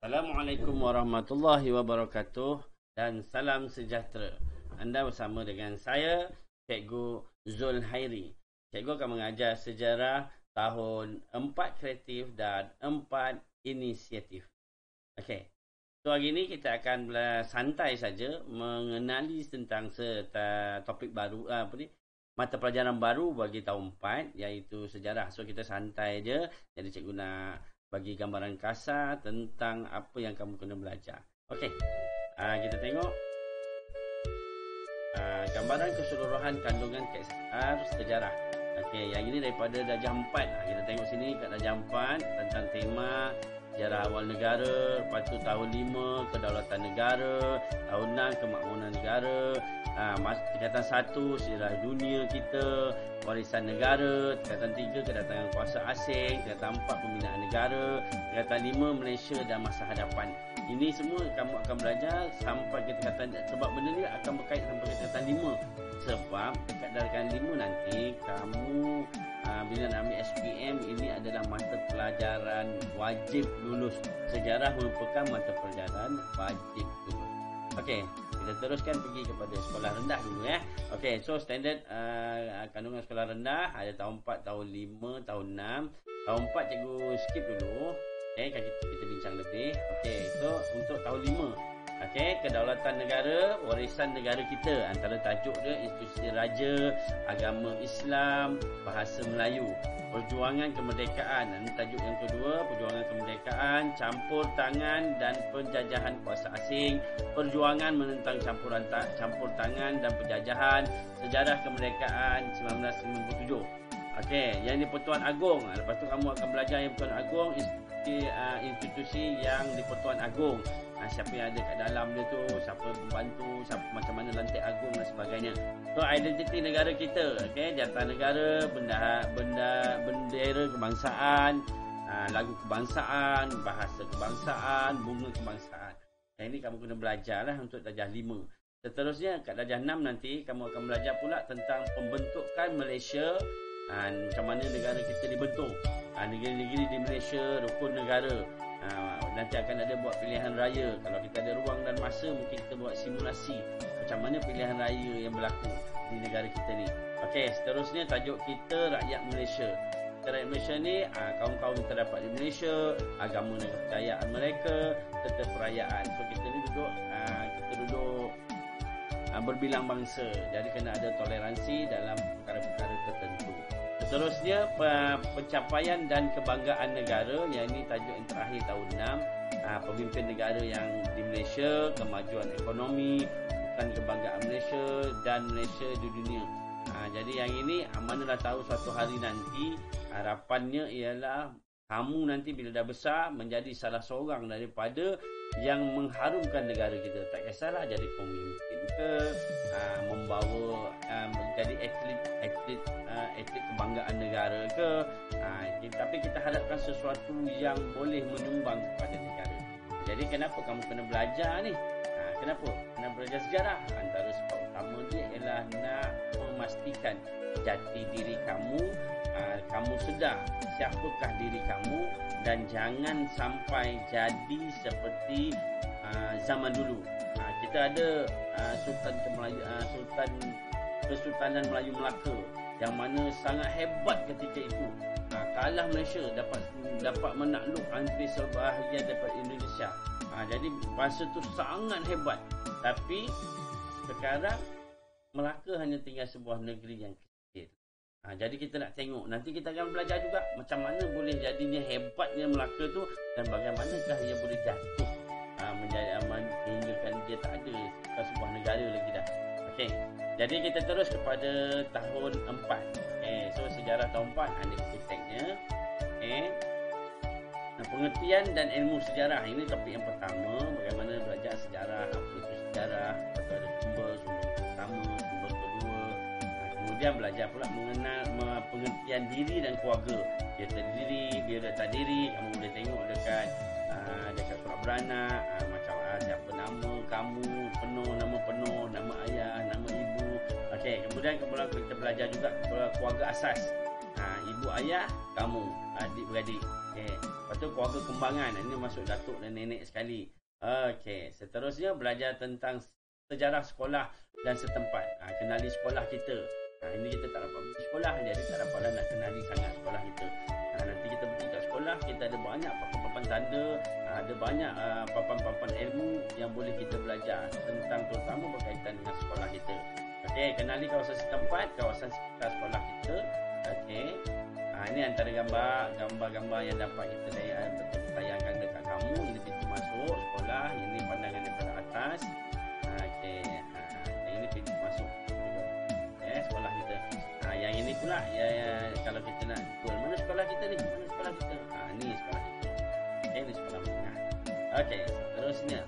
Assalamualaikum warahmatullahi wabarakatuh dan salam sejahtera. Anda bersama dengan saya, Cikgu Zul Hairi. Cikgu akan mengajar sejarah tahun 4 kreatif dan 4 inisiatif. Okey. So hari ini kita akan santai saja mengenali tentang topik baru mata pelajaran baru bagi tahun 4 iaitu sejarah. So kita santai je. Jadi cikgu nak bagi gambaran kasar tentang apa yang kamu kena belajar. Okey. Kita tengok gambaran keseluruhan kandungan KSR sejarah. Okey, yang ini daripada darjah 4. Kita tengok sini kat darjah 4 tentang tema sejarah awal negara, lepas tu tahun 5 kedaulatan negara, tahun 6 kemakmuran negara, tingkatan 1 sejarah dunia kita, warisan negara, tingkatan 3 kedatangan kuasa asing, tingkatan 4 pembinaan negara, tingkatan 5 Malaysia dan masa hadapan. Ini semua kamu akan belajar sampai ke tingkatan, sebab benda ni akan berkait sampai ke tingkatan 5. Sebab dekat darjah 5 nanti kamu bila nak ambil SPM, ini adalah mata pelajaran wajib lulus. Sejarah merupakan mata pelajaran wajib lulus. Okey, kita teruskan pergi kepada sekolah rendah dulu ya. Okey, so standard kandungan sekolah rendah ada tahun 4, tahun 5, tahun 6. Tahun 4 cikgu skip dulu. Kita bincang lebih. Okey, so untuk tahun 5. Okey, kedaulatan negara, warisan negara kita. Antara tajuk dia institusi raja, agama Islam, bahasa Melayu. Perjuangan kemerdekaan. Ini tajuk yang kedua, perjuangan kemerdekaan, campur tangan dan penjajahan kuasa asing, perjuangan menentang campur tangan dan penjajahan, sejarah kemerdekaan 1957. Okey, yang ini Pertuan Agong. Lepas tu kamu akan belajar yang Pertuan Agong, institusi yang di Pertuan Agong. Siapa yang ada kat dalam dia tu, siapa pembantu, siapa macam mana lantik agung dan sebagainya. So identiti negara kita, okey, jantan negara, bendera kebangsaan, lagu kebangsaan, bahasa kebangsaan, bunga kebangsaan. Yang ini kamu kena belajarlah untuk darjah 5. Seterusnya kat darjah 6 nanti kamu akan belajar pula tentang pembentukan Malaysia, macam mana negara kita dibentuk. Negeri-negeri di Malaysia, rukun negara. Nanti akan ada buat pilihan raya. Kalau kita ada ruang dan masa, mungkin kita buat simulasi macam mana pilihan raya yang berlaku di negara kita ni. Okey, seterusnya tajuk kita rakyat Malaysia. Rakyat Malaysia ni kaum-kaum yang terdapat di Malaysia, agama dan kepercayaan mereka, serta perayaan. So kita ni duduk berbilang bangsa. Jadi kena ada toleransi dalam perkara-perkara tertentu. Seterusnya pencapaian dan kebanggaan negara, yang ini tajuk yang terakhir tahun 6. Pemimpin negara yang di Malaysia, kemajuan ekonomi, bukan kebanggaan Malaysia dan Malaysia di dunia. Jadi yang ini manalah tahu suatu hari nanti harapannya ialah kamu nanti bila dah besar menjadi salah seorang daripada yang mengharumkan negara kita. Tak kisahlah jadi pemimpin ke, membawa menjadi atlet kebanggaan negara ke, tapi kita harapkan sesuatu yang boleh menyumbang kepada negara. Jadi kenapa kamu kena belajar ni? Kenapa? Kena belajar sejarah. Antara sebab utama dia ialah nak memastikan jati diri kamu, kamu sedar siapakah diri kamu dan jangan sampai jadi seperti zaman dulu. Kita ada Kesultanan Melayu Melaka yang mana sangat hebat ketika itu. Kalah Malaysia dapat menakluk hampir sebahagian daripada Indonesia. Jadi masa tu sangat hebat. Tapi sekarang Melaka hanya tinggal sebuah negeri yang kecil. Jadi kita nak tengok, nanti kita akan belajar juga macam mana boleh jadinya hebatnya Melaka tu dan bagaimanakah ia boleh jatuh hinggakan dia tak ada sebuah negara lagi dah. Okey. Jadi kita terus kepada tahun 4. So sejarah tahun 4 ada buku teksnya. Pengertian dan ilmu sejarah. Ini topik yang pertama, bagaimana belajar sejarah, apa itu sejarah, ada sumber pertama, sumber kedua. Kemudian belajar pula mengenal pengertian diri dan keluarga. Dia terdiri, dia tak diri, kamu boleh tengok dekat surat beranak, macam siapa nama kamu, nama penuh, nama ayah, nama ibu. Okey, kemudian kita belajar juga keluarga asas. Ibu ayah, kamu, adik-beradik. Okey. Lepas tu keluarga kembangan. Ini masuk datuk dan nenek sekali. Okey. Seterusnya belajar tentang sejarah sekolah dan setempat. Kenali sekolah kita. Ini kita tak dapat pergi sekolah, jadi tak dapatlah nak kenali sangat sekolah kita. Nanti kita pergi kat sekolah, kita ada banyak papan-papan tanda, ada banyak papan-papan ilmu yang boleh kita belajar tentang, terutama berkaitan dengan sekolah kita. Okey, kenali kawasan setempat, kawasan sekitar sekolah kita. Okey. Ini antara gambar-gambar yang dapat kita tayangkan dekat kamu. Ini pintu masuk sekolah, ini pandangan daripada atas. Okey. Ini pintu masuk sekolah kita. Yang ini pula kalau kita nak jual, mana sekolah kita ni? Mana sekolah kita? Ni sekolah kita. Ini sekolah menengah. Okey, seterusnya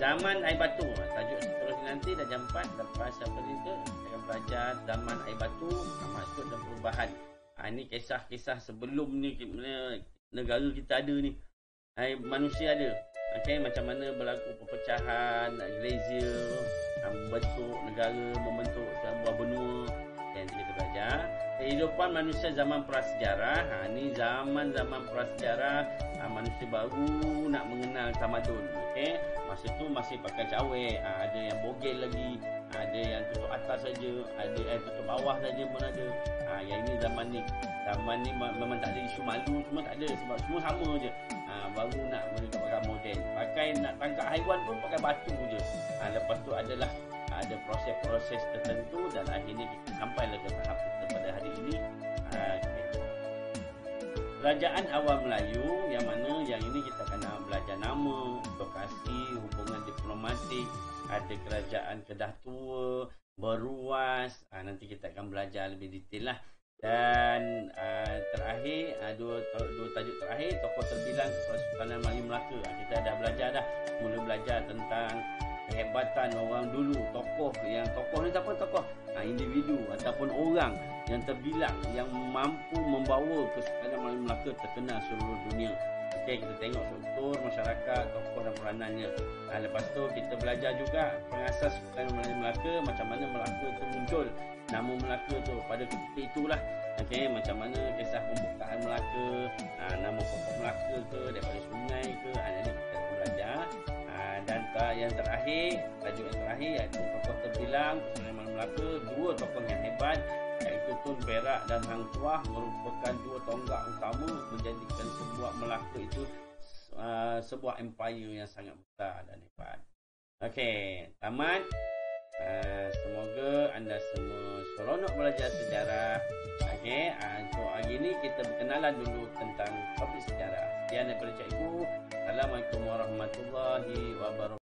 zaman air batu. Tajuk seterusnya nanti dah jam 4 lepas apa itu kita akan belajar zaman air batu, maksud dan perubahan. Ini kisah-kisah sebelum ni negara kita ada ni. Manusia ada. Okey, macam mana berlaku perpecahan, glacier, membentuk negara, membentuk sebuah benua. Yang kita belajar kehidupan manusia zaman prasejarah. Ini zaman prasejarah, manusia baru nak mengenal tamadun. Okey, masa tu masih pakai cawek, ada yang bogel lagi, ada yang tutup atas saja, ada yang tutup bawah saja pun ada. Yang ini zaman ni memang tak ada isu malu, semua tak ada sebab semua sama je. Baru nak pakai moden, pakai nak tangkap haiwan pun pakai batu je. Lepas tu adalah ada proses-proses tertentu dan akhirnya kita sampailah ke tahap kita pada hari ini. Kerajaan awal Melayu, yang mana yang ini kita akan belajar nama, lokasi, hubungan diplomatik, ada kerajaan Kedah Tua, Beruas. Nanti kita akan belajar lebih detail lah. Dan terakhir, dua tajuk terakhir, tokoh terbilang Kesultanan Melayu Melaka. Kita dah belajar dah, mula belajar tentang kehebatan orang dulu. Tokoh ni siapa tokoh? Individu ataupun orang yang terbilang, yang mampu membawa Kesultanan Melayu Melaka terkenal seluruh dunia. Okey, kita tengok struktur masyarakat, tokoh dan peranannya. Lepas tu kita belajar juga pengasas Kesultanan Melayu Melaka, macam mana Melaka tu muncul. Nama Melaka tu pada ketika itulah. Okey, macam mana kisah pembukaan Melaka, nama pokok Melaka ke, daripada sungai ke. Jadi kita akan belajar. Dan yang terakhir, tajuk yang terakhir iaitu tokoh terbilang Kesultanan Melayu Melaka, dua tokoh yang hebat, iaitu Tun Perak dan Hang Tuah, merupakan dua tonggak utama menjadikan sebuah Melaka itu sebuah empire yang sangat besar dan hebat. Okey, tamat. Semoga anda semua seronok belajar sejarah. Okey, untuk hari ini kita berkenalan dulu tentang topik sejarah. Sekian daripada cikgu. Assalamualaikum warahmatullahi wabarakatuh.